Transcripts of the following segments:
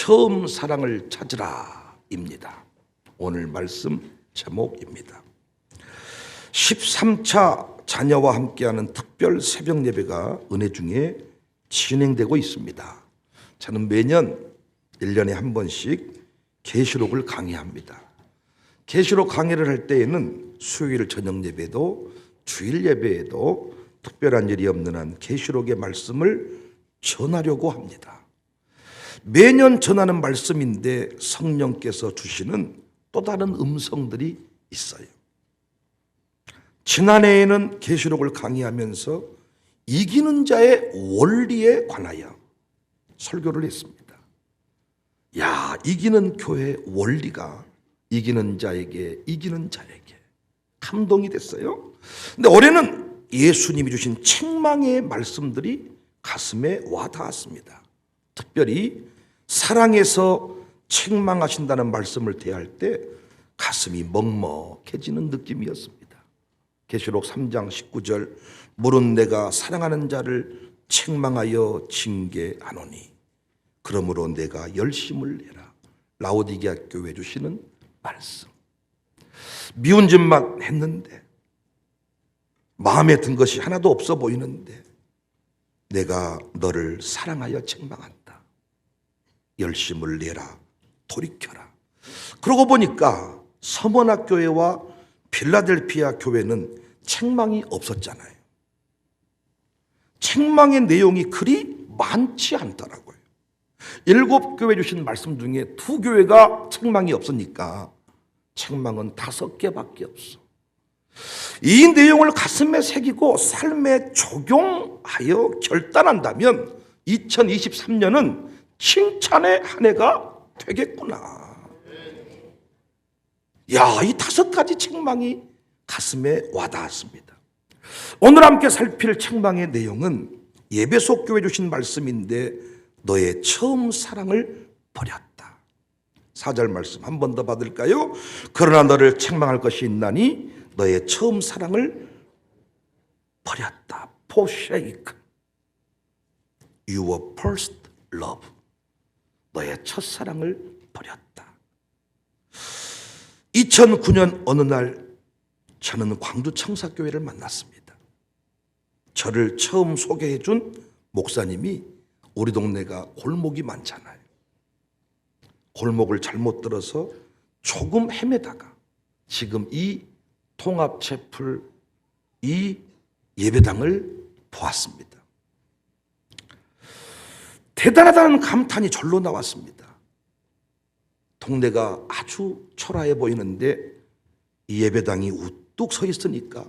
처음 사랑을 찾으라입니다. 오늘 말씀 제목입니다. 13차 자녀와 함께하는 특별 새벽 예배가 은혜 중에 진행되고 있습니다. 저는 매년 1년에 한 번씩 계시록을 강의합니다. 계시록 강의를 할 때에는 수요일 저녁 예배도 주일 예배에도 특별한 일이 없는 한 계시록의 말씀을 전하려고 합니다. 매년 전하는 말씀인데 성령께서 주시는 또 다른 음성들이 있어요. 지난해에는 계시록을 강의하면서 이기는 자의 원리에 관하여 설교를 했습니다. 이기는 교회의 원리가 이기는 자에게 감동이 됐어요. 근데 올해는 예수님이 주신 책망의 말씀들이 가슴에 와닿았습니다. 특별히 사랑에서 책망하신다는 말씀을 대할 때 가슴이 먹먹해지는 느낌이었습니다. 계시록 3장 19절 물은 내가 사랑하는 자를 책망하여 징계하노니 그러므로 내가 열심을 해라. 라오디게아 교회 주시는 말씀. 미운 짓만 했는데 마음에 든 것이 하나도 없어 보이는데 내가 너를 사랑하여 책망한다. 열심을 내라. 돌이켜라. 그러고 보니까 서머나 교회와 필라델피아 교회는 책망이 없었잖아요. 책망의 내용이 그리 많지 않더라고요. 7교회 주신 말씀 중에 2교회가 책망이 없으니까 책망은 5개밖에 없어. 이 내용을 가슴에 새기고 삶에 적용하여 결단한다면 2023년은 칭찬의 한 해가 되겠구나. 이 5가지 책망이 가슴에 와닿았습니다. 오늘 함께 살필 책망의 내용은 예배소 교회 주신 말씀인데 너의 처음 사랑을 버렸다. 4절 말씀 한 번 더 받을까요? 그러나 너를 책망할 것이 있나니 너의 처음 사랑을 버렸다. forsake your first love. 너의 첫사랑을 버렸다. 2009년 어느 날 저는 광주 청사교회를 만났습니다. 저를 처음 소개해 준 목사님이 우리 동네가 골목이 많잖아요. 골목을 잘못 들어서 조금 헤매다가 지금 이 통합채플 이 예배당을 보았습니다. 대단하다는 감탄이 절로 나왔습니다. 동네가 아주 초라해 보이는데 이 예배당이 우뚝 서 있으니까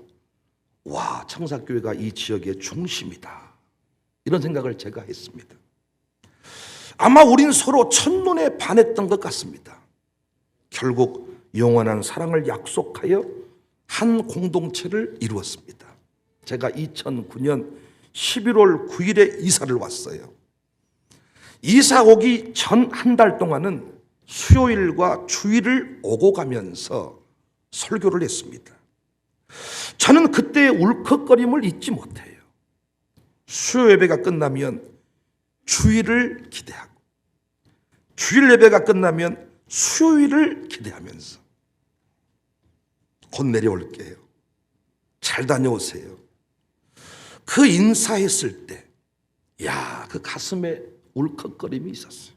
청사교회가 이 지역의 중심이다. 이런 생각을 제가 했습니다. 아마 우린 서로 첫눈에 반했던 것 같습니다. 결국 영원한 사랑을 약속하여 한 공동체를 이루었습니다. 제가 2009년 11월 9일에 이사를 왔어요. 이사 오기 전 한 달 동안은 수요일과 주일을 오고 가면서 설교를 했습니다. 저는 그때의 울컥거림을 잊지 못해요. 수요 예배가 끝나면 주일을 기대하고 주일 예배가 끝나면 수요일을 기대하면서 곧 내려올게요. 잘 다녀오세요. 그 인사했을 때 그 가슴에 울컥거림이 있었어요.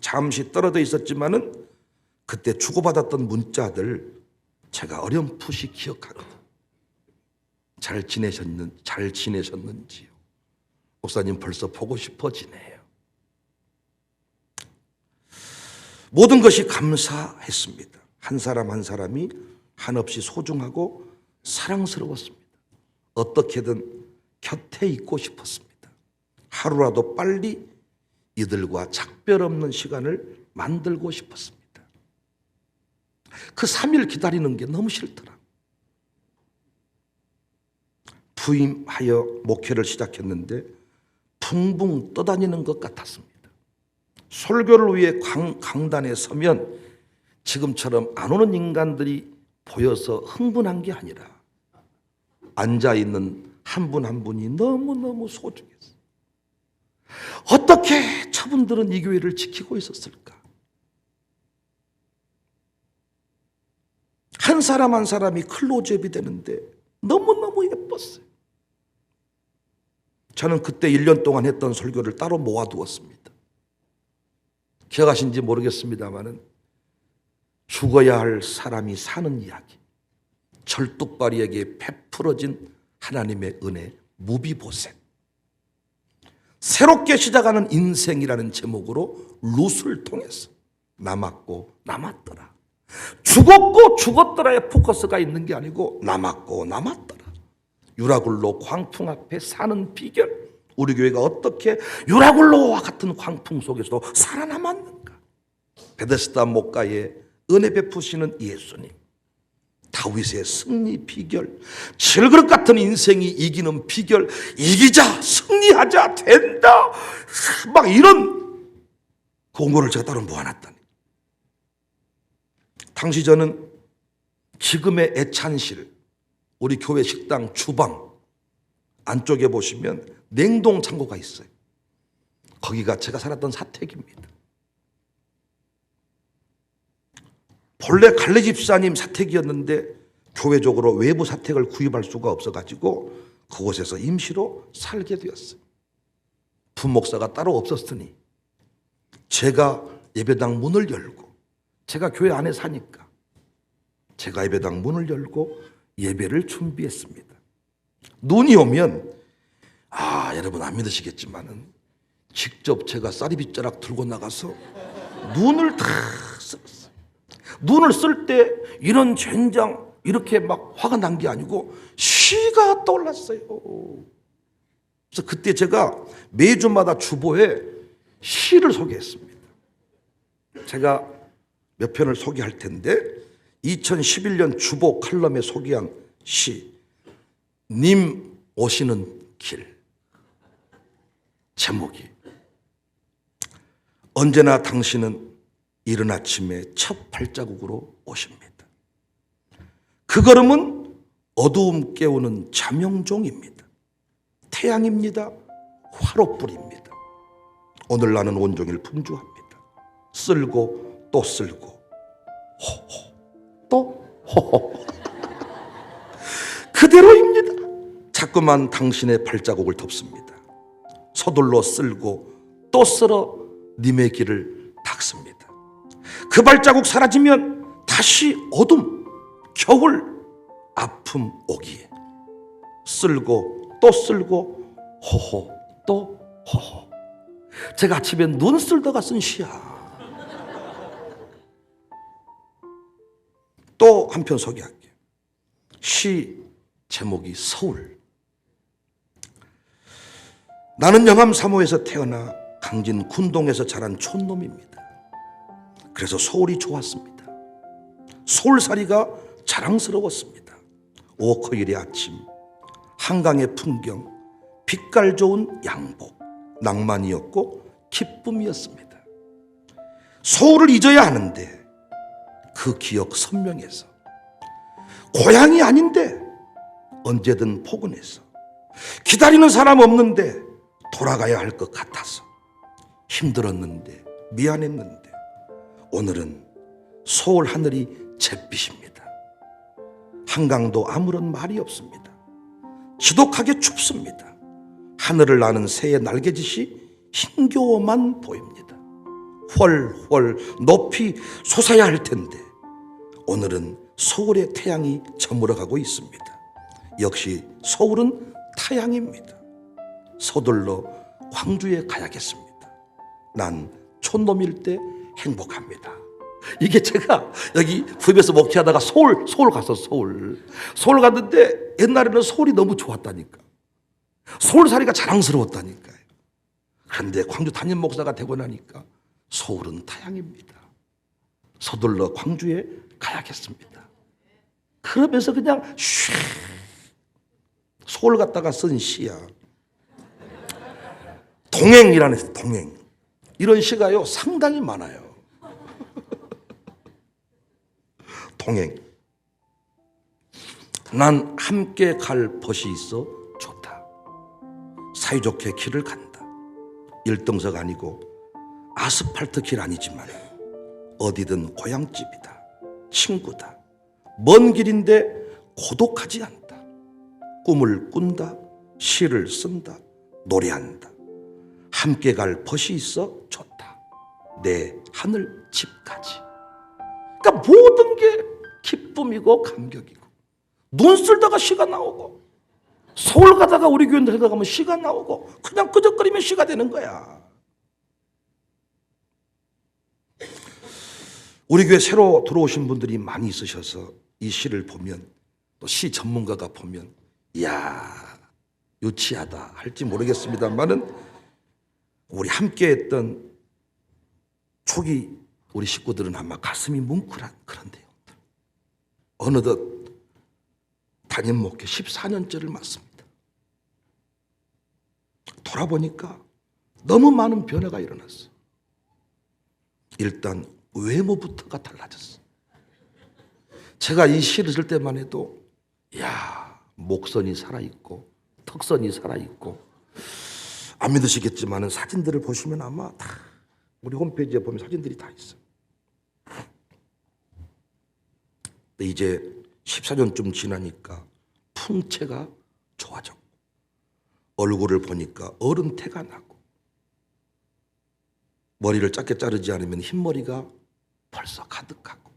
잠시 떨어져 있었지만은 그때 주고받았던 문자들 제가 어렴풋이 기억하거든요. 잘 지내셨는지요? 목사님 벌써 보고 싶어지네요. 모든 것이 감사했습니다. 한 사람 한 사람이 한없이 소중하고 사랑스러웠습니다. 어떻게든 곁에 있고 싶었습니다. 하루라도 빨리 이들과 작별 없는 시간을 만들고 싶었습니다. 그 3일 기다리는 게 너무 싫더라. 부임하여 목회를 시작했는데 붕붕 떠다니는 것 같았습니다. 설교를 위해 강단에 서면 지금처럼 안 오는 인간들이 보여서 흥분한 게 아니라 앉아있는 한 분 한 분이 너무너무 소중했어요. 어떻게 저분들은 이 교회를 지키고 있었을까? 한 사람 한 사람이 클로즈업이 되는데 너무너무 예뻤어요. 저는 그때 1년 동안 했던 설교를 따로 모아두었습니다. 기억하신지 모르겠습니다마는 죽어야 할 사람이 사는 이야기, 절뚝발이에게 베풀어진 하나님의 은혜, 무비보셋, 새롭게 시작하는 인생이라는 제목으로 룻을 통해서 남았고 남았더라. 죽었고 죽었더라의 포커스가 있는 게 아니고 남았고 남았더라. 유라굴로 광풍 앞에 사는 비결, 우리 교회가 어떻게 유라굴로와 같은 광풍 속에서도 살아남았는가? 베데스다 목가에 은혜 베푸시는 예수님, 다윗의 승리 비결, 질그릇 같은 인생이 이기는 비결, 이기자, 승리하자, 된다, 막 이런 공고를 제가 따로 모아놨다니. 당시 저는 지금의 애찬실, 우리 교회 식당 주방 안쪽에 보시면 냉동 창고가 있어요. 거기가 제가 살았던 사택입니다. 본래 갈래 집사님 사택이었는데 교회적으로 외부 사택을 구입할 수가 없어가지고 그곳에서 임시로 살게 되었어요. 부목사가 따로 없었으니 제가 예배당 문을 열고, 제가 교회 안에 사니까 제가 예배당 문을 열고 예배를 준비했습니다. 눈이 오면 여러분 안 믿으시겠지만은 직접 제가 쌀이빗자락 들고 나가서 눈을 다 쓸었어요. 눈을 쓸 때 이런 젠장 이렇게 막 화가 난 게 아니고 시가 떠올랐어요. 그래서 그때 제가 매주마다 주보에 시를 소개했습니다. 제가 몇 편을 소개할 텐데 2011년 주보 칼럼에 소개한 시, 님 오시는 길. 제목이 언제나 당신은 이른 아침에 첫 발자국으로 오십니다. 그 걸음은 어두움 깨우는 자명종입니다. 태양입니다. 화로불입니다. 오늘 나는 온종일 분주합니다. 쓸고 또 쓸고 호호 또 호호 그대로입니다. 자꾸만 당신의 발자국을 덮습니다. 서둘러 쓸고 또 쓸어 님의 길을 닦습니다. 그 발자국 사라지면 다시 어둠, 겨울, 아픔 오기에 쓸고 또 쓸고 호호 또 호호. 제가 아침에 눈 쓸다가 쓴 시야. 또 한 편 소개할게요. 시 제목이 서울. 나는 영암 3호에서 태어나 강진 군동에서 자란 촌놈입니다. 그래서 서울이 좋았습니다. 서울살이가 자랑스러웠습니다. 워커힐의 아침, 한강의 풍경, 빛깔 좋은 양복, 낭만이었고 기쁨이었습니다. 서울을 잊어야 하는데 그 기억 선명해서, 고향이 아닌데 언제든 포근해서, 기다리는 사람 없는데 돌아가야 할 것 같아서, 힘들었는데 미안했는데 오늘은 서울 하늘이 잿빛입니다. 한강도 아무런 말이 없습니다. 지독하게 춥습니다. 하늘을 나는 새의 날개짓이 힘겨워만 보입니다. 훨훨 높이 솟아야 할 텐데 오늘은 서울의 태양이 저물어가고 있습니다. 역시 서울은 타양입니다. 서둘러 광주에 가야겠습니다. 난 촌놈일 때 행복합니다. 이게 제가 여기 부임에서 목회하다가 서울 가서 서울 갔는데 옛날에는 서울이 너무 좋았다니까. 서울살이가 자랑스러웠다니까요. 그런데 광주 담임 목사가 되고 나니까 서울은 타양입니다. 서둘러 광주에 가야겠습니다. 그러면서 그냥 쉬 서울 갔다가 쓴 시야. 동행이라는 동행. 이런 시가요 상당히 많아요. 동행. 난 함께 갈 벗이 있어 좋다. 사이좋게 길을 간다. 일등석 아니고 아스팔트 길 아니지만 어디든 고향집이다, 친구다. 먼 길인데 고독하지 않다. 꿈을 꾼다, 시를 쓴다, 노래한다. 함께 갈 벗이 있어 좋다. 내 하늘 집까지. 그러니까 모든 게 기쁨이고 감격이고, 눈 쓸다가 시가 나오고, 서울 가다가 우리 교회 들어가면 시가 나오고, 그냥 끄적거리면 시가 되는 거야. 우리 교회 새로 들어오신 분들이 많이 있으셔서 이 시를 보면, 또 시 전문가가 보면 이야 유치하다 할지 모르겠습니다만은, 우리 함께 했던 초기 우리 식구들은 아마 가슴이 뭉클한 그런 내용들. 어느덧 담임 목회 14년째를 맞습니다. 돌아보니까 너무 많은 변화가 일어났어. 일단 외모부터가 달라졌어. 제가 이 시를 쓸 때만 해도 야 목선이 살아있고 턱선이 살아있고, 안 믿으시겠지만 사진들을 보시면 아마 다 우리 홈페이지에 보면 사진들이 다 있어요. 이제 14년쯤 지나니까 풍채가 좋아졌고, 얼굴을 보니까 어른 태가 나고, 머리를 짧게 자르지 않으면 흰머리가 벌써 가득하고,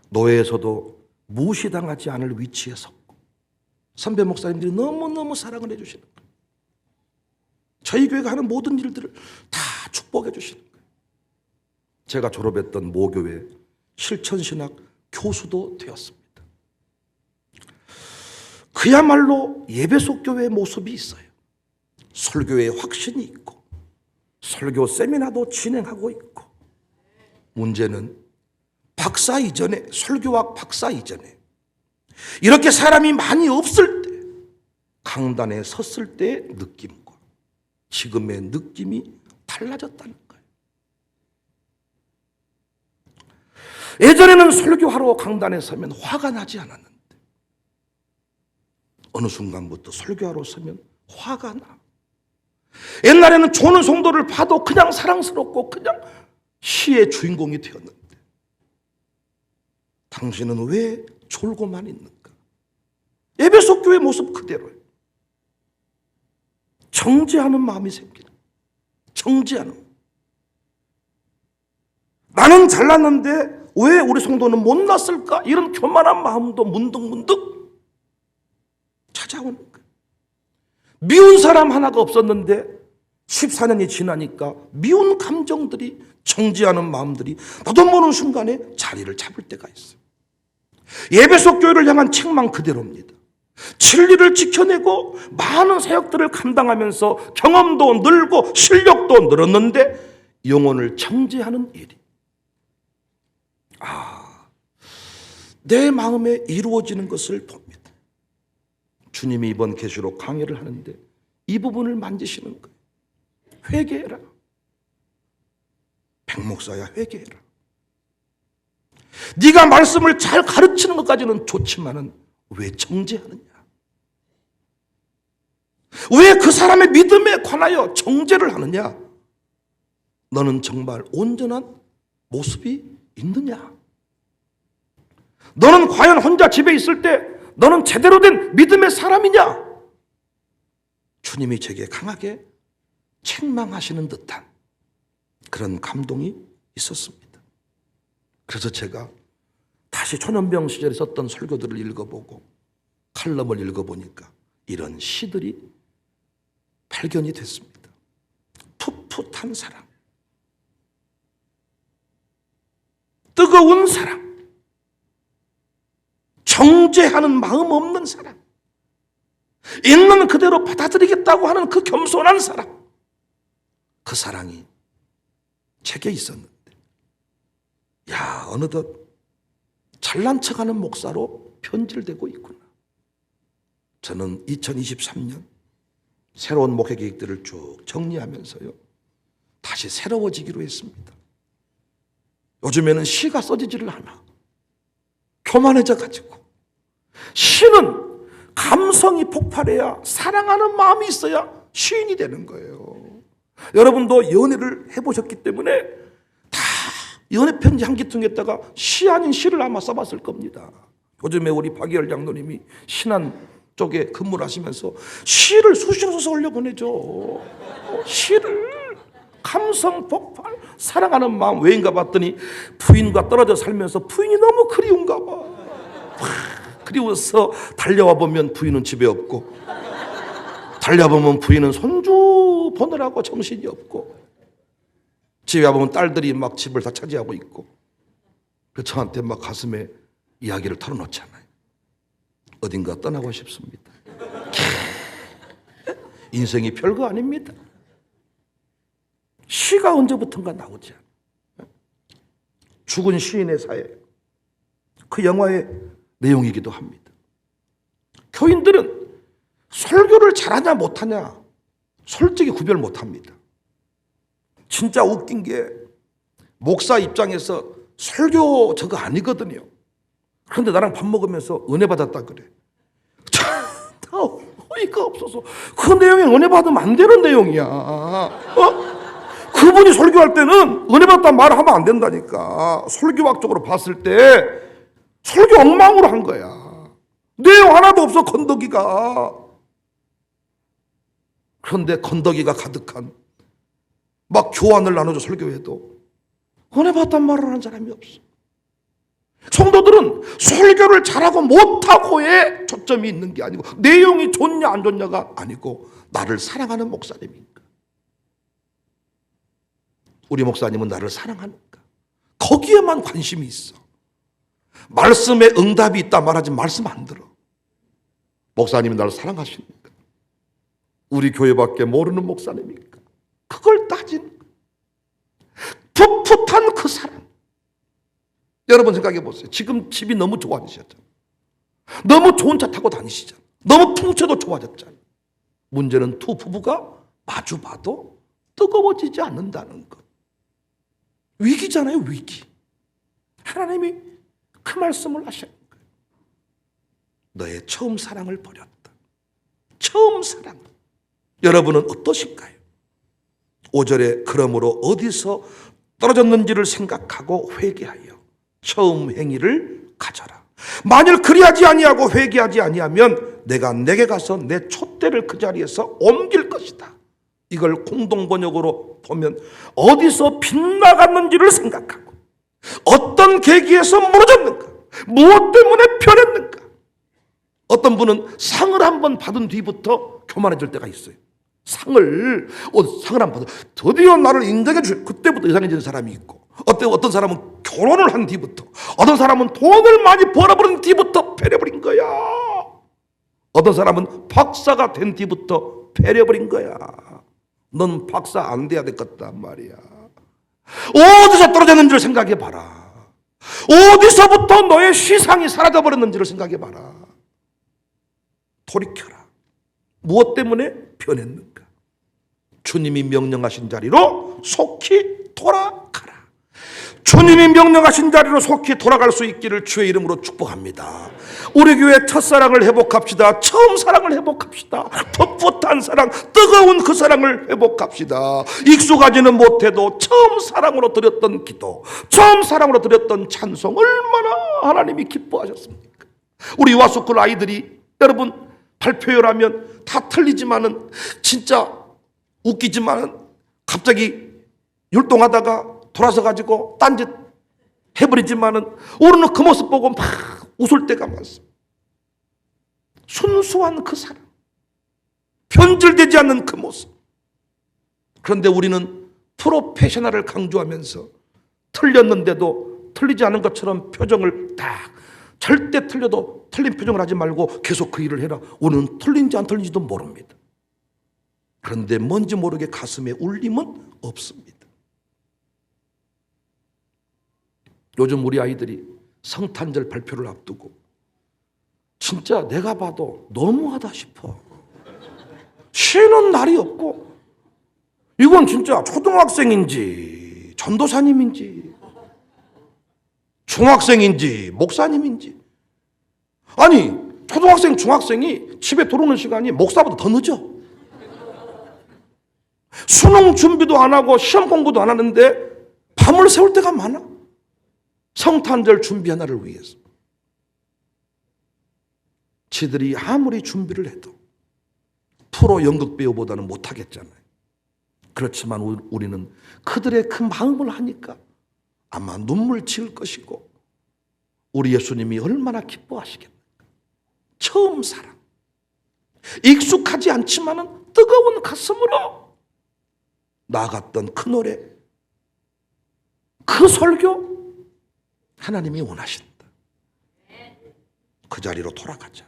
노예에서도 무시당하지 않을 위치에 섰고, 선배 목사님들이 너무너무 사랑을 해주시는 거예요. 저희 교회가 하는 모든 일들을 다 축복해 주시는 거예요. 제가 졸업했던 모교회 실천신학 교수도 되었습니다. 그야말로 예배속교회의 모습이 있어요. 설교에 확신이 있고, 설교 세미나도 진행하고 있고, 문제는 박사 이전에, 설교학 박사 이전에 이렇게 사람이 많이 없을 때 강단에 섰을 때의 느낌과 지금의 느낌이 달라졌다는 거예요. 예전에는 설교하러 강단에 서면 화가 나지 않았는데, 어느 순간부터 설교하러 서면 화가 나. 옛날에는 조는 성도를 봐도 그냥 사랑스럽고 그냥 시의 주인공이 되었는데, 당신은 왜 졸고만 있는가? 에베소 교회 모습 그대로예요. 정죄하는 마음이 생기는, 정죄하는. 나는 잘났는데 왜 우리 성도는 못났을까? 이런 교만한 마음도 문득문득 찾아오는 거예요. 미운 사람 하나가 없었는데 14년이 지나니까 미운 감정들이, 정죄하는 마음들이 나도 모르는 순간에 자리를 잡을 때가 있어요. 예배속 교회를 향한 책망 그대로입니다. 진리를 지켜내고 많은 사역들을 감당하면서 경험도 늘고 실력도 늘었는데 영혼을 정죄하는 일이, 내 마음에 이루어지는 것을 봅니다. 주님이 이번 계시록 강해를 하는데 이 부분을 만지시는 거예요. 회개해라. 백목사야, 회개해라. 네가 말씀을 잘 가르치는 것까지는 좋지만은 왜 정죄하느냐? 왜 그 사람의 믿음에 관하여 정죄를 하느냐? 너는 정말 온전한 모습이 있느냐? 너는 과연 혼자 집에 있을 때 너는 제대로 된 믿음의 사람이냐? 주님이 제게 강하게 책망하시는 듯한 그런 감동이 있었습니다. 그래서 제가 다시 초년병 시절에 썼던 설교들을 읽어보고 칼럼을 읽어보니까 이런 시들이 발견이 됐습니다. 풋풋한 사랑, 뜨거운 사랑, 정죄하는 마음 없는 사랑, 있는 그대로 받아들이겠다고 하는 그 겸손한 사랑, 그 사랑이 제게 있었는데, 야, 어느덧 잘난 척하는 목사로 변질되고 있구나. 저는 2023년 새로운 목회 계획들을 쭉 정리하면서요, 다시 새로워지기로 했습니다. 요즘에는 시가 써지지를 않아. 교만해져 가지고. 시는 감성이 폭발해야, 사랑하는 마음이 있어야 시인이 되는 거예요. 여러분도 연애를 해보셨기 때문에 다 연애 편지 한 기통에다가 시 아닌 시를 아마 써봤을 겁니다. 요즘에 우리 박예열 장로님이 신안 쪽에 근무를 하시면서 시를 수시로 써서 올려보내죠. 시를 감성 폭발, 사랑하는 마음 왜인가 봤더니 부인과 떨어져 살면서 부인이 너무 그리운가 봐. 그리워서 달려와 보면 부인은 집에 없고, 달려보면 부인은 손주 보느라고 정신이 없고, 집에 와보면 딸들이 막 집을 다 차지하고 있고, 그래서 저한테 막 가슴에 이야기를 털어놓잖아요. 어딘가 떠나고 싶습니다. 인생이 별거 아닙니다. 시가 언제부턴가 나오지 않아요. 죽은 시인의 사회, 그 영화의 내용이기도 합니다. 교인들은 설교를 잘하냐 못하냐 솔직히 구별 못합니다. 진짜 웃긴 게 목사 입장에서 설교 저거 아니거든요. 그런데 나랑 밥 먹으면서 은혜 받았다 그래. 다 어이가 없어서 그 내용이 은혜 받으면 안 되는 내용이야. 그분이 설교할 때는 은혜 받았다 말하면 안 된다니까. 설교학적으로 봤을 때 설교 엉망으로 한 거야. 내용 하나도 없어 건더기가. 그런데 건더기가 가득한 막 교환을 나눠줘 설교해도 은혜 받았단 말을 하는 사람이 없어. 성도들은 설교를 잘하고 못하고에 초점이 있는 게 아니고 내용이 좋냐 안 좋냐가 아니고 나를 사랑하는 목사님인가, 우리 목사님은 나를 사랑하는가, 거기에만 관심이 있어. 말씀에 응답이 있다 말하지 말씀 안 들어. 목사님이 나를 사랑하십니까? 우리 교회밖에 모르는 목사님입니까? 그걸 따지는 거야. 풋풋한 그 사랑. 여러분 생각해 보세요. 지금 집이 너무 좋아지셨잖아요. 너무 좋은 차 타고 다니시잖아요. 너무 풍채도 좋아졌잖아요. 문제는 두 부부가 마주 봐도 뜨거워지지 않는다는 것. 위기잖아요, 위기. 하나님이 그 말씀을 하시는 거예요. 너의 처음 사랑을 버렸다. 처음 사랑. 여러분은 어떠신가요? 5절에 그러므로 어디서 떨어졌는지를 생각하고 회개하여 처음 행위를 가져라. 만일 그리하지 아니하고 회개하지 아니하면 내가 내게 가서 내 촛대를 그 자리에서 옮길 것이다. 이걸 공동번역으로 보면 어디서 빗나갔는지를 생각하고 어떤 계기에서 무너졌는가, 무엇 때문에 변했는가. 어떤 분은 상을 한번 받은 뒤부터 교만해질 때가 있어요. 상을 한번 받아 드디어 나를 인정해 줄, 그때부터 이상해지는 사람이 있고, 어떤 사람은 결혼을 한 뒤부터, 어떤 사람은 돈을 많이 벌어버린 뒤부터 패려버린 거야. 어떤 사람은 박사가 된 뒤부터 패려버린 거야. 넌 박사 안 돼야 되겠다 말이야. 어디서 떨어졌는지를 생각해 봐라. 어디서부터 너의 시상이 사라져버렸는지를 생각해 봐라. 돌이켜라. 무엇 때문에 변했는가? 주님이 명령하신 자리로 속히 돌아가라. 주님이 명령하신 자리로 속히 돌아갈 수 있기를 주의 이름으로 축복합니다. 우리 교회 첫사랑을 회복합시다. 처음 사랑을 회복합시다. 풋풋한 사랑, 뜨거운 그 사랑을 회복합시다. 익숙하지는 못해도 처음 사랑으로 드렸던 기도, 처음 사랑으로 드렸던 찬송 얼마나 하나님이 기뻐하셨습니까? 우리 와수쿨 아이들이 여러분 발표회라면 다 틀리지만은 진짜 웃기지만은 갑자기 율동하다가 돌아서 가지고 딴짓 해버리지만은 우리는 그 모습 보고 막 웃을 때가 많습니다. 순수한 그 사랑, 변질되지 않는 그 모습. 그런데 우리는 프로페셔널을 강조하면서 틀렸는데도 틀리지 않은 것처럼 표정을 딱, 절대 틀려도 틀린 표정을 하지 말고 계속 그 일을 해라. 우리는 틀린지 안 틀린지도 모릅니다. 그런데 뭔지 모르게 가슴에 울림은 없습니다. 요즘 우리 아이들이 성탄절 발표를 앞두고 진짜 내가 봐도 너무하다 싶어. 쉬는 날이 없고, 이건 진짜 초등학생인지 전도사님인지 중학생인지 목사님인지, 아니 초등학생 중학생이 집에 들어오는 시간이 목사보다 더 늦어. 수능 준비도 안 하고 시험 공부도 안 하는데 밤을 새울 때가 많아. 성탄절 준비하나를 위해서. 지들이 아무리 준비를 해도 프로 연극 배우보다는 못하겠잖아요. 그렇지만 우리는 그들의 그 마음을 하니까 아마 눈물 지을 것이고 우리 예수님이 얼마나 기뻐하시겠는가. 처음 사랑. 익숙하지 않지만은 뜨거운 가슴으로 나갔던 그 노래, 그 설교, 하나님이 원하신다. 그 자리로 돌아가자.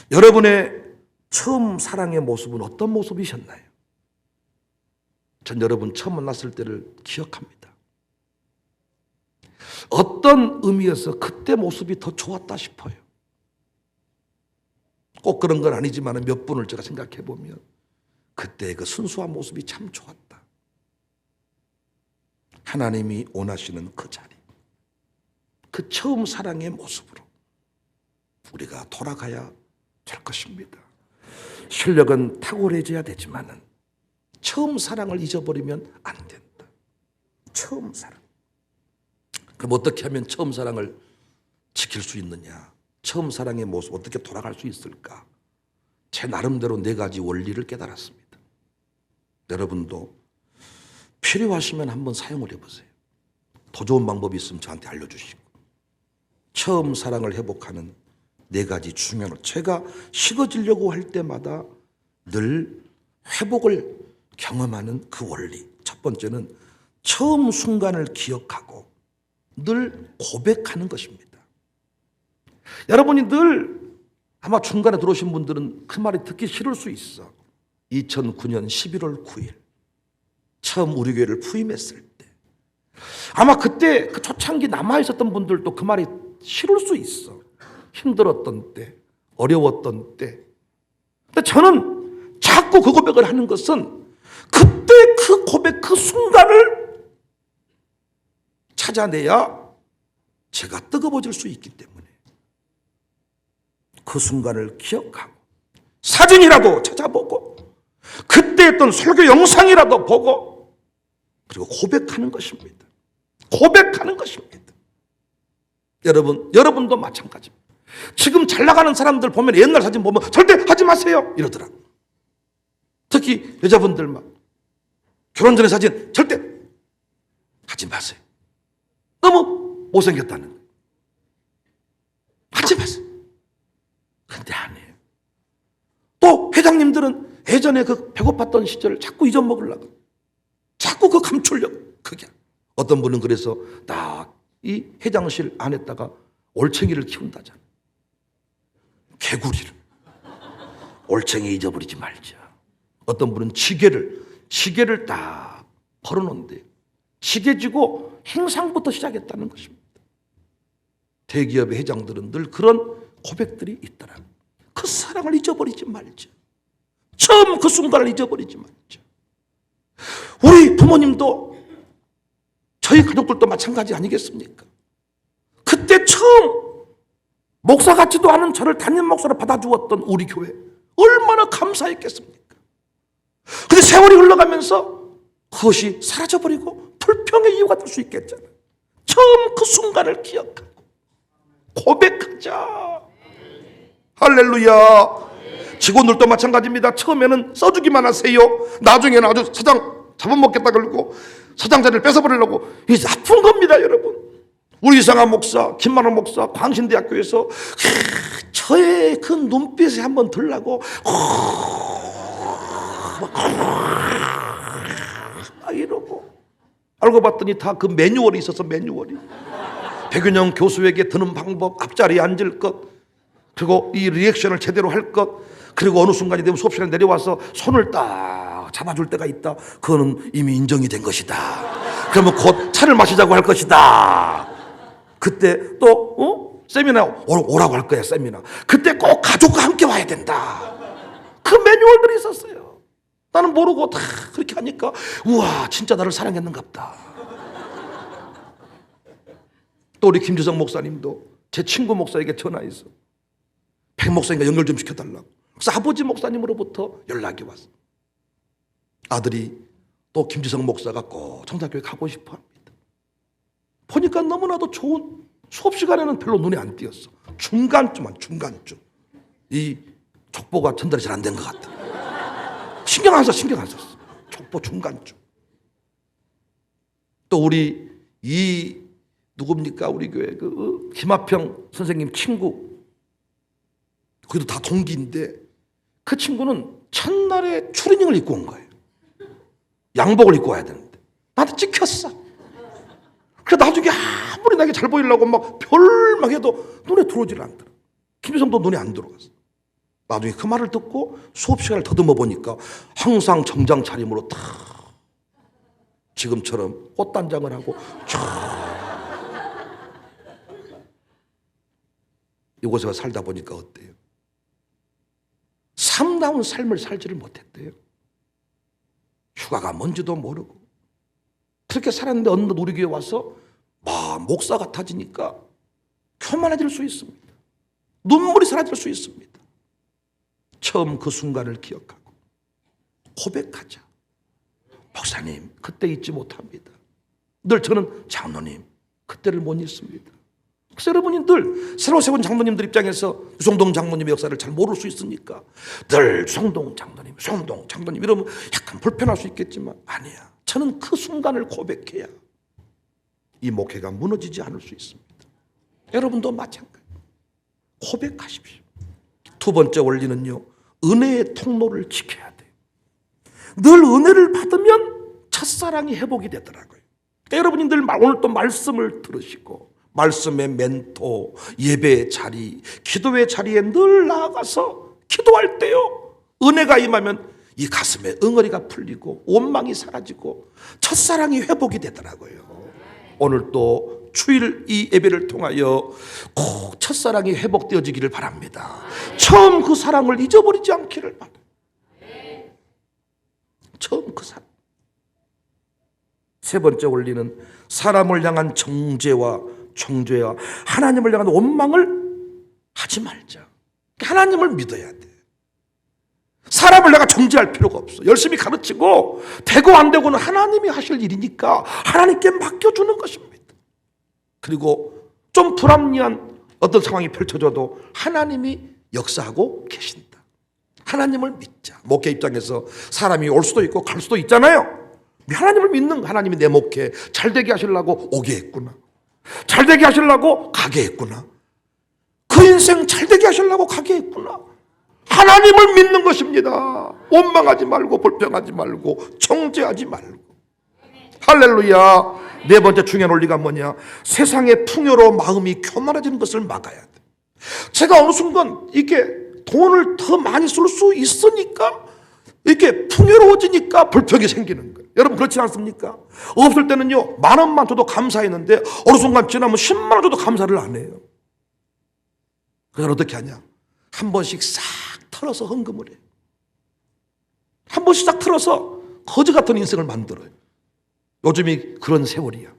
여러분의 처음 사랑의 모습은 어떤 모습이셨나요? 전 여러분 처음 만났을 때를 기억합니다. 어떤 의미에서 그때 모습이 더 좋았다 싶어요. 꼭 그런 건 아니지만 몇 분을 제가 생각해 보면 그때의 그 순수한 모습이 참 좋았다. 하나님이 원하시는 그 자리, 그 처음 사랑의 모습으로 우리가 돌아가야 될 것입니다. 실력은 탁월해져야 되지만은 처음 사랑을 잊어버리면 안 된다. 처음 사랑. 그럼 어떻게 하면 처음 사랑을 지킬 수 있느냐? 처음 사랑의 모습 어떻게 돌아갈 수 있을까? 제 나름대로 4가지 원리를 깨달았습니다. 여러분도 필요하시면 한번 사용을 해보세요. 더 좋은 방법이 있으면 저한테 알려주시고. 처음 사랑을 회복하는 4가지 중요한, 제가 식어지려고 할 때마다 늘 회복을 경험하는 그 원리. 첫 번째는 처음 순간을 기억하고 늘 고백하는 것입니다. 여러분이 늘 아마 중간에 들어오신 분들은 그 말이 듣기 싫을 수 있어. 2009년 11월 9일 처음 우리 교회를 부임했을 때 아마 그때 그 초창기 남아있었던 분들도 그 말이 싫을 수 있어. 힘들었던 때, 어려웠던 때. 근데 저는 자꾸 그 고백을 하는 것은 그때 그 고백, 그 순간을 찾아내야 제가 뜨거워질 수 있기 때문에 그 순간을 기억하고 사진이라도 찾아보고 그때 했던 설교 영상이라도 보고 그리고 고백하는 것입니다. 고백하는 것입니다. 여러분도 마찬가지입니다. 지금 잘 나가는 사람들 보면 옛날 사진 보면 절대 하지 마세요 이러더라. 특히 여자분들 막 결혼 전에 사진 절대 하지 마세요. 너무 못생겼다는 거예요. 하지 마세요. 근데 안 해요. 또 회장님들은 예전에 그 배고팠던 시절을 자꾸 잊어먹으려고 자꾸 그 감추려고. 그게 어떤 분은 그래서 딱 이 회장실 안에다가 올챙이를 키운다잖아. 개구리를. 올챙이 잊어버리지 말자. 어떤 분은 지게를 딱 걸어놓는데 지게 지고 행상부터 시작했다는 것입니다. 대기업의 회장들은 늘 그런 고백들이 있더라. 그 사랑을 잊어버리지 말자. 처음 그 순간을 잊어버리지 말자. 우리 부모님도 저희 가족들도 마찬가지 아니겠습니까? 그때 처음 목사 같지도 않은 저를 담임 목사로 받아주었던 우리 교회 얼마나 감사했겠습니까? 근데 세월이 흘러가면서 그것이 사라져버리고 불평의 이유가 될 수 있겠잖아요. 처음 그 순간을 기억하고 고백하자. 할렐루야. 직원들도 마찬가지입니다. 처음에는 써주기만 하세요. 나중에는 아주 사장 잡아먹겠다 그러고 사장 자리를 뺏어버리려고. 이게 아픈 겁니다, 여러분. 우리 이상한 목사, 김만원 목사, 광신대학교에서 저의 그 눈빛에 한번 들라고 이러고 알고 봤더니 다 그 매뉴얼이 있어서 매뉴얼이. 백윤영 교수에게 드는 방법, 앞자리에 앉을 것, 그리고 이 리액션을 제대로 할 것, 그리고 어느 순간이 되면 수업 시간에 내려와서 손을 딱 잡아줄 때가 있다. 그거는 이미 인정이 된 것이다. 그러면 곧 차를 마시자고 할 것이다. 그때 또 세미나 오라고 할 거야. 세미나. 그때 꼭 가족과 함께 와야 된다. 그 매뉴얼들이 있었어요. 나는 모르고 다 그렇게 하니까 우와 진짜 나를 사랑했는갑다. 또 우리 김주성 목사님도 제 친구 목사에게 전화해서 백 목사님과 연결 좀 시켜달라고. 그래서 아버지 목사님으로부터 연락이 왔어. 아들이 또 김지성 목사가 꼭 청사교회 가고 싶어 합니다. 보니까 너무나도 좋은 수업 시간에는 별로 눈에 안 띄었어. 중간쯤. 이 족보가 전달이 잘 안 된 것 같아. 신경 안 썼어. 족보 중간쯤. 또 우리 누굽니까? 우리 교회 김하평 선생님 친구. 거기도 다 동기인데 그 친구는 첫날에 추리닝을 입고 온 거예요. 양복을 입고 와야 되는데 나한테 찍혔어. 그래 나중에 아무리 나게 잘 보이려고 막 별막 해도 눈에 들어오질 않더라. 김유성도 눈에 안 들어갔어. 나중에 그 말을 듣고 수업 시간을 더듬어 보니까 항상 정장 차림으로 다 지금처럼 꽃단장을 하고 이곳에 살다 보니까 어때요? 삼다운 삶을 살지를 못했대요. 휴가가 뭔지도 모르고 그렇게 살았는데 어느 날 우리 교회 와서 목사 같아지니까 교만해질 수 있습니다. 눈물이 사라질 수 있습니다. 처음 그 순간을 기억하고 고백하자. 목사님, 그때 잊지 못합니다. 늘 저는 장로님, 그때를 못 잊습니다. 그래서 여러분이 늘 새로 세운 장로님들 입장에서 유성동 장로님의 역사를 잘 모를 수 있으니까 늘 유성동 장로님 이러면 약간 불편할 수 있겠지만 아니야. 저는 그 순간을 고백해야 이 목회가 무너지지 않을 수 있습니다. 여러분도 마찬가지. 고백하십시오. 두 번째 원리는요, 은혜의 통로를 지켜야 돼요. 늘 은혜를 받으면 첫사랑이 회복이 되더라고요. 그러니까 여러분이 늘 오늘 또 말씀을 들으시고 말씀의 멘토, 예배의 자리, 기도의 자리에 늘 나아가서 기도할 때요, 은혜가 임하면 이 가슴에 응어리가 풀리고 원망이 사라지고 첫사랑이 회복이 되더라고요. 오늘 또 주일 이 예배를 통하여 꼭 첫사랑이 회복되어지기를 바랍니다. 처음 그 사랑을 잊어버리지 않기를 바랍니다. 처음 그 사랑. 세 번째 원리는 사람을 향한 정죄와 정죄와 하나님을 향한 원망을 하지 말자. 하나님을 믿어야 돼. 사람을 내가 정죄할 필요가 없어. 열심히 가르치고 되고 안 되고는 하나님이 하실 일이니까 하나님께 맡겨주는 것입니다. 그리고 좀 불합리한 어떤 상황이 펼쳐져도 하나님이 역사하고 계신다. 하나님을 믿자. 목회 입장에서 사람이 올 수도 있고 갈 수도 있잖아요. 하나님을 믿는 하나님이 내 목회 잘되게 하시려고 오게 했구나. 잘되게 하시려고 가게 했구나. 그 인생 잘되게 하시려고 가게 했구나. 하나님을 믿는 것입니다. 원망하지 말고 불평하지 말고 정죄하지 말고. 할렐루야. 네 번째 중요한 원리가 뭐냐? 세상의 풍요로 마음이 교만해지는 것을 막아야 돼. 제가 어느 순간 이렇게 돈을 더 많이 쓸 수 있으니까 이렇게 풍요로워지니까 불평이 생기는 거예요. 여러분 그렇지 않습니까? 없을 때는요 10,000원만 줘도 감사했는데 어느 순간 지나면 10만 원 줘도 감사를 안 해요. 그래서 어떻게 하냐? 한 번씩 싹 털어서 헌금을 해요. 한 번씩 싹 털어서 거지 같은 인생을 만들어요. 요즘이 그런 세월이야.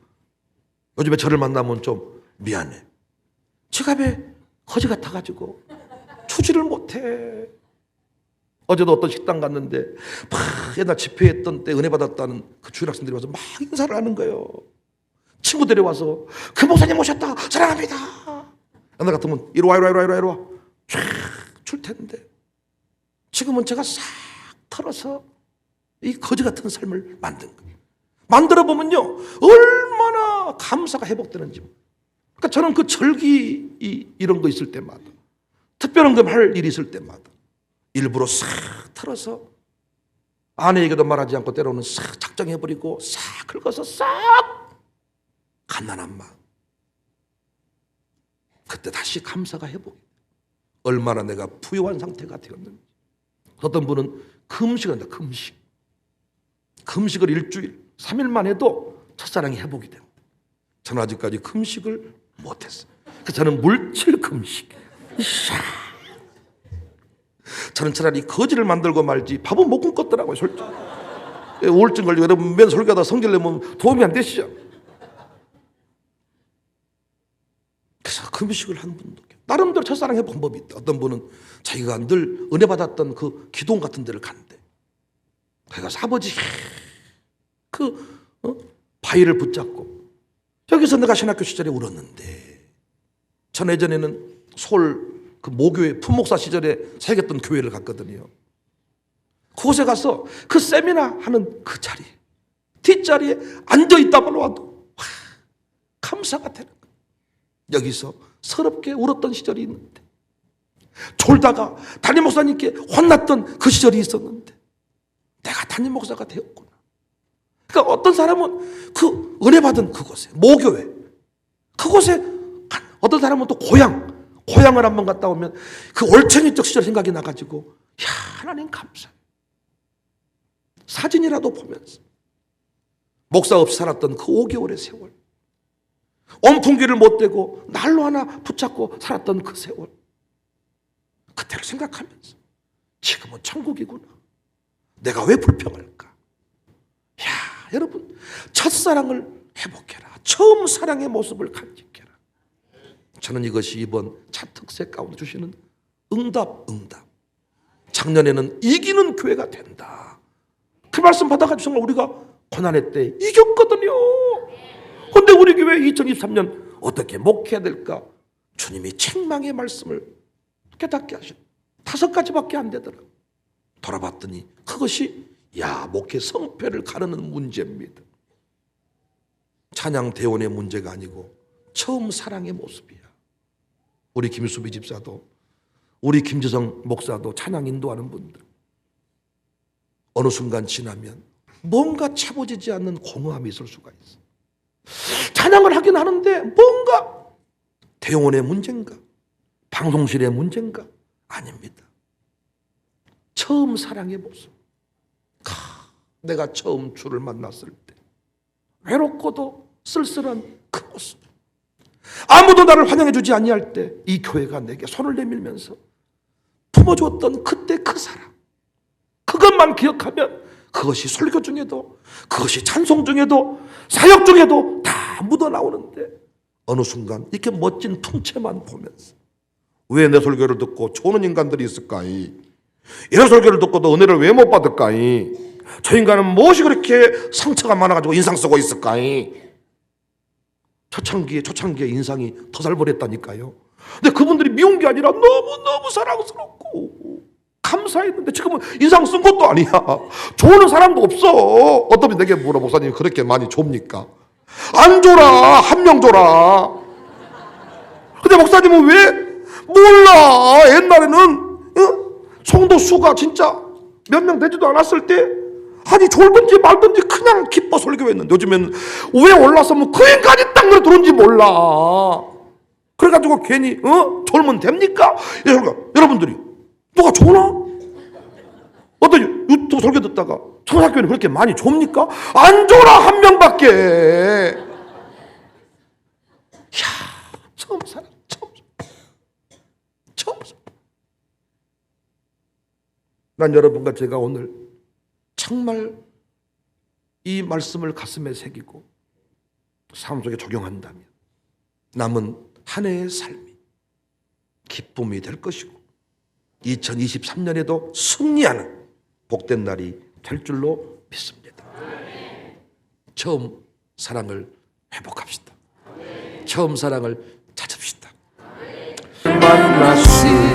요즘에 저를 만나면 좀 미안해. 지갑에 거지 같아가지고 추지를 못해. 어제도 어떤 식당 갔는데 막 옛날 집회했던 때 은혜 받았다는 그 주일 학생들이 와서 막 인사를 하는 거예요. 친구들이 와서 그 목사님 오셨다 사랑합니다. 옛날 같으면 이리 와 쫙 줄 텐데 지금은 제가 싹 털어서 이 거지 같은 삶을 만든 거예요. 만들어 보면요 얼마나 감사가 회복되는지. 그러니까 저는 그 절기 이런 거 있을 때마다 특별한 거 할 일이 있을 때마다 일부러 싹 털어서 아내에게도 말하지 않고 때로는 싹 작정해버리고 싹 긁어서 싹 갓난한 마음. 그때 다시 감사가 회복이. 얼마나 내가 부유한 상태가 되었는지. 어떤 분은 금식을 한다. 금식을 일주일 3일만 해도 첫사랑이 회복이 된다. 저는 아직까지 금식을 못했어요. 그래서 저는 물질 금식. 저는 차라리 거지를 만들고 말지 밥은 못 굶겠더라고요. 솔직히 우울증 걸리고 여러분 맨 설교하다 성질 내면 도움이 안 되시죠. 그래서 금식을 하는 분도 나름대로 첫사랑의 방법이 있다. 어떤 분은 자기가 늘 은혜 받았던 그 기동 같은 데를 간대. 그래서 아버지 바위를 붙잡고, 여기서 내가 신학교 시절에 울었는데, 전 예전에는 서울 그 모교회 품목사 시절에 새겼던 교회를 갔거든요. 그곳에 가서 그 세미나 하는 그 자리, 뒷자리에 앉아있다만 와도 감사가 되는 거예요. 여기서 서럽게 울었던 시절이 있는데, 졸다가 담임 목사님께 혼났던 그 시절이 있었는데, 내가 담임 목사가 되었구나. 그러니까 어떤 사람은 그 은혜 받은 그곳에, 모교회 그곳에, 어떤 사람은 또 고향을 한번 갔다 오면 그 올챙이적 시절 생각이 나가지고, 야, 하나님 감사해. 사진이라도 보면서 목사 없이 살았던 그 5개월의 세월, 온풍기를 못 대고 난로 하나 붙잡고 살았던 그 세월, 그때를 생각하면서 지금은 천국이구나. 내가 왜 불평할까? 야, 여러분, 첫사랑을 회복해라. 처음 사랑의 모습을 간직해라. 저는 이것이 이번 차특세 가운데 주시는 응답. 작년에는 이기는 교회가 된다, 그 말씀 받아가지고 정말 우리가 고난의 때 이겼거든요. 그런데 우리 교회 2023년 어떻게 목회해야 될까? 주님이 책망의 말씀을 깨닫게 하셨. 5가지밖에 안 되더라. 돌아봤더니 그것이 목회 성패를 가르는 문제입니다. 찬양 대원의 문제가 아니고 처음 사랑의 모습이야. 우리 김수비 집사도, 우리 김지성 목사도 찬양 인도하는 분들, 어느 순간 지나면 뭔가 채워지지 않는 공허함이 있을 수가 있어. 찬양을 하긴 하는데 뭔가 대원의 문제인가, 방송실의 문제인가? 아닙니다. 처음 사랑의 모습. 내가 처음 주를 만났을 때 외롭고도 쓸쓸한 그 모습, 아무도 나를 환영해 주지 아니할 때 이 교회가 내게 손을 내밀면서 품어주었던 그때 그 사랑, 그것만 기억하면 그것이 설교 중에도, 그것이 찬송 중에도, 사역 중에도 다 묻어나오는데, 어느 순간 이렇게 멋진 풍채만 보면서 왜 내 설교를 듣고 조는 인간들이 있을까이? 이런 설교를 듣고도 은혜를 왜 못 받을까이? 저 인간은 무엇이 그렇게 상처가 많아가지고 인상 쓰고 있을까이? 초창기에 인상이 더 살벌했다니까요. 근데 그분들이 미운 게 아니라 너무너무 사랑스럽고 감사했는데, 지금은 인상 쓴 것도 아니야. 좋은 사람도 없어. 어떤 분이 내게 물어, 목사님 그렇게 많이 줍니까? 안 줘라, 한 명 줘라. 근데 목사님은 왜? 몰라. 옛날에는 성도 수가 진짜 몇 명 되지도 않았을 때, 아니 졸든지 말든지 그냥 기뻐 설교했는데, 요즘엔 왜 올라서면 그 인간이 딱 그래 들어온지 몰라. 그래가지고 괜히 졸면 됩니까? 여러분들이 누가 졸아? 어떤 유튜브 설교 듣다가 청사교회는 그렇게 많이 줍니까? 안 졸아, 한 명밖에. 처음 사랑, 처음. 난 여러분과 제가 오늘 정말 이 말씀을 가슴에 새기고 삶 속에 적용한다면 남은 한 해의 삶이 기쁨이 될 것이고, 2023년에도 승리하는 복된 날이 될 줄로 믿습니다. 처음 사랑을 회복합시다. 처음 사랑을 찾읍시다. 만났으니